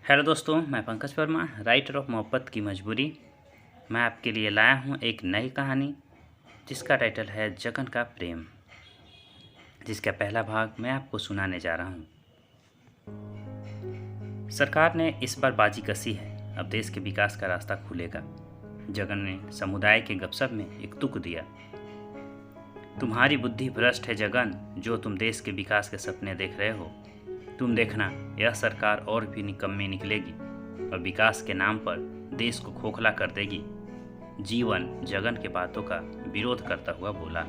Hello दोस्तों, मैं Pankaj Verma, writer of मोहब्बत की मजबूरी। मैं आपके लिए लाया हूँ एक नई कहानी जिसका टाइटल है जगन का प्रेम, जिसका पहला भाग मैं आपको सुनाने जा रहा हूँ। सरकार ने इस बार बाजी कसी है, अब देश के विकास का रास्ता खुलेगा। जगन ने समुदाय के गपशप में एक तुक दिया। तुम्हारी बुद्धि भ्रष्ट है जगन, जो तुम देश के विकास के सपने देख रहे हो। तुम देखना, यह सरकार और भी निकम्मी निकलेगी और विकास के नाम पर देश को खोखला कर देगी। जीवन जगन के बातों का विरोध करता हुआ बोला।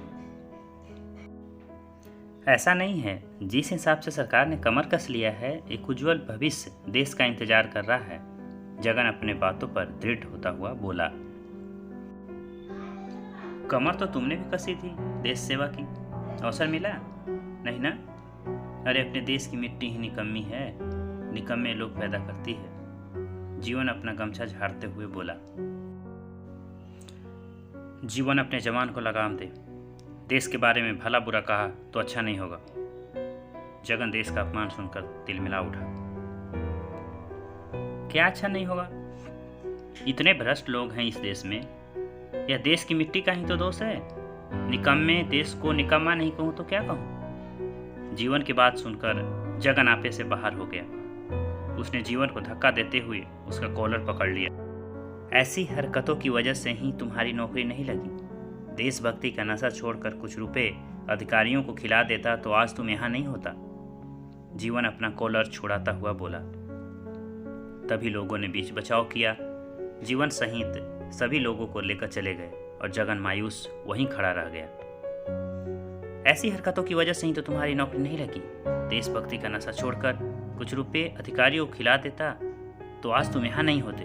ऐसा नहीं है। जिस हिसाब से सरकार ने कमर कस लिया है, एक उज्जवल भविष्य देश का इंतजार कर रहा है। जगन अपने बातों पर दृढ़ होता हुआ बोला। कमर तो तुमने भी कसी थी, देश सेवा की अवसर मिला नहीं ना? अरे अपने देश की मिट्टी ही निकम्मी है, निकम्मे लोग पैदा करती है। जीवन अपना गमछा झाड़ते हुए बोला। जीवन अपने जवान को लगाम दे। देश के बारे में भला बुरा कहा तो अच्छा नहीं होगा। जगन देश का अपमान सुनकर तिलमिला उठा। क्या अच्छा नहीं होगा? इतने भ्रष्ट लोग हैं इस देश में, यह देश की मिट्टी का ही तो दोष है। निकम्मे देश को निकम्मा नहीं कहूँ तो क्या कहूँ? जीवन की बात सुनकर जगन आपे से बाहर हो गया। उसने जीवन को धक्का देते हुए उसका कॉलर पकड़ लिया। ऐसी हरकतों की वजह से ही तुम्हारी नौकरी नहीं लगी। देशभक्ति का नशा छोड़कर कुछ रुपए अधिकारियों को खिला देता तो आज तुम यहाँ नहीं होता। जीवन अपना कॉलर छुड़ाता हुआ बोला। तभी लोगों ने बीच बचाव किया। जीवन सहित सभी लोगों को लेकर चले गए और जगन मायूस वहीं खड़ा रह गया। ऐसी हरकतों की वजह से ही तो तुम्हारी नौकरी नहीं लगी। देशभक्ति का नशा छोड़कर कुछ रुपए अधिकारियों को खिला देता तो आज तुम यहाँ नहीं होते।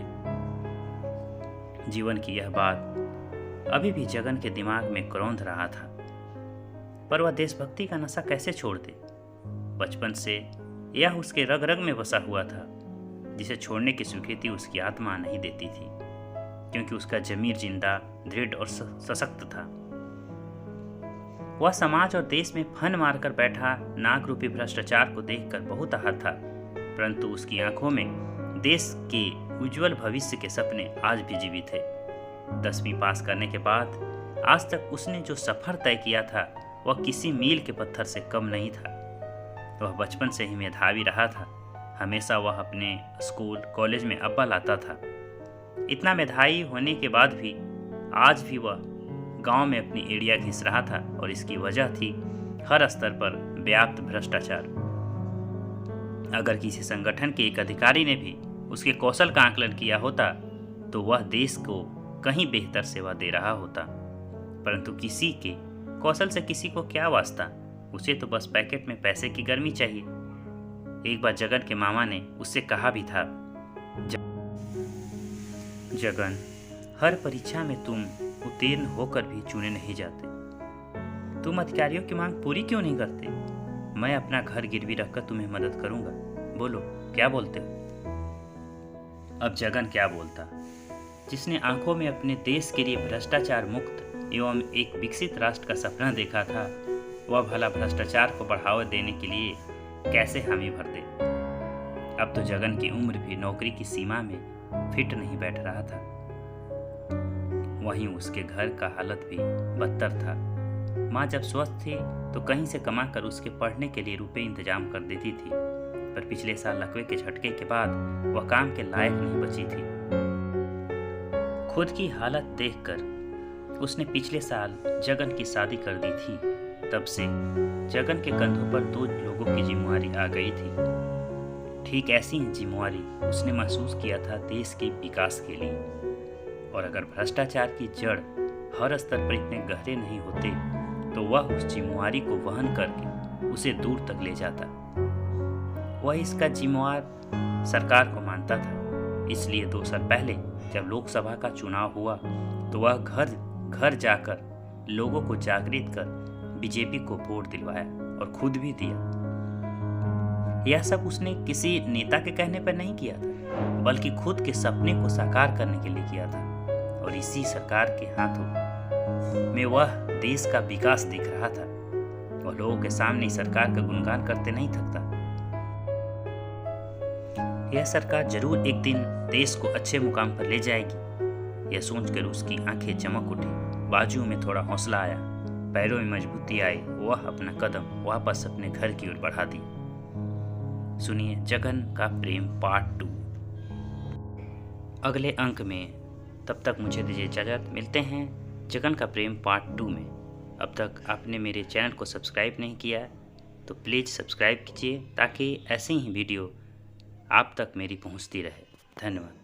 जीवन की यह बात अभी भी जगन के दिमाग में क्रोंध रहा था, पर वह देशभक्ति का नशा कैसे छोड़ दे? बचपन से यह उसके रग रग में बसा हुआ था, जिसे छोड़ने की स्वीकृति उसकी आत्मा नहीं देती थी, क्योंकि उसका जमीर जिंदा, दृढ़ और सशक्त था। वह समाज और देश में फन मारकर बैठा नाग रूपी भ्रष्टाचार को देखकर बहुत आहत था, परंतु उसकी आंखों में देश के उज्जवल भविष्य के सपने आज भी जीवित थे। 10वीं पास करने के बाद आज तक उसने जो सफर तय किया था वह किसी मील के पत्थर से कम नहीं था। वह बचपन से ही मेधावी रहा था। हमेशा वह अपने स्कूल कॉलेज में अव्वल आता था। इतना मेधावी होने के बाद भी आज भी वह गांव में अपनी एड़िया घिस रहा था, और इसकी वजह थी हर स्तर पर व्याप्त भ्रष्टाचार। अगर किसी संगठन के एक अधिकारी ने भी उसके कौशल का आकलन किया होता तो वह देश को कहीं बेहतर सेवा दे रहा होता, परंतु किसी के कौशल से किसी को क्या वास्ता? उसे तो बस पैकेट में पैसे की गर्मी चाहिए। एक बार जगन के मामा ने उससे कहा भी था, जगन, हर परीक्षा में तुम उत्तीर्ण होकर भी चुने नहीं जाते। तुम अधिकारियों की मांग पूरी क्यों नहीं करते? मैं अपना घर गिरवी रखकर तुम्हें मदद करूंगा। बोलो, क्या बोलते हो? अब जगन क्या बोलता, जिसने आंखों में अपने देश के लिए भ्रष्टाचार मुक्त एवं एक विकसित राष्ट्र का सपना देखा था, वह भला भ्रष्टाचार को बढ़ावा देने के लिए कैसे हामी भर दे? अब तो जगन की उम्र भी नौकरी की सीमा में फिट नहीं बैठ रहा था। वहीं उसके घर का हालत भी बदतर था। माँ जब स्वस्थ थी तो कहीं से कमाकर उसके पढ़ने के लिए रुपए इंतजाम कर देती थी, पर पिछले साल लकवे के झटके के बाद वह काम के लायक नहीं बची थी। खुद की हालत देखकर उसने पिछले साल जगन की शादी कर दी थी। तब से जगन के कंधों पर 2 लोगों की जिम्मेवारी आ गई थी। ठीक ऐसी ही जिम्मेवारी उसने महसूस किया था देश के विकास के लिए। और अगर भ्रष्टाचार की जड़ हर स्तर पर इतने गहरे नहीं होते तो वह उस जिम्मेवारी को वहन करके उसे दूर तक ले जाता। वह इसका जिम्मेवार सरकार को मानता था। इसलिए 2 साल पहले जब लोकसभा का चुनाव हुआ तो वह घर घर जाकर लोगों को जागृत कर बीजेपी को वोट दिलवाया और खुद भी दिया। यह सब उसने किसी नेता के कहने पर नहीं किया था, बल्कि खुद के सपने को साकार करने के लिए किया था। और इसी सरकार के हाथों में वह देश का विकास दिख रहा था। और लोगों के सामने सरकार का गुणगान करते नहीं थकता। यह सरकार जरूर एक दिन देश को अच्छे मुकाम पर ले जाएगी। यह सोचकर उसकी आंखें चमक उठी, बाजुओं में थोड़ा हौसला आया, पैरों में मजबूती आई। वह अपना कदम वापस अपने घर की ओर बढ़ा दी। सुनिए जगन का प्रेम पार्ट 2 अगले अंक में। तब तक मुझे दीजिए इजाज़त। मिलते हैं जगन का प्रेम पार्ट 2 में। अब तक आपने मेरे चैनल को सब्सक्राइब नहीं किया तो प्लीज़ सब्सक्राइब कीजिए, ताकि ऐसे ही वीडियो आप तक मेरी पहुंचती रहे। धन्यवाद।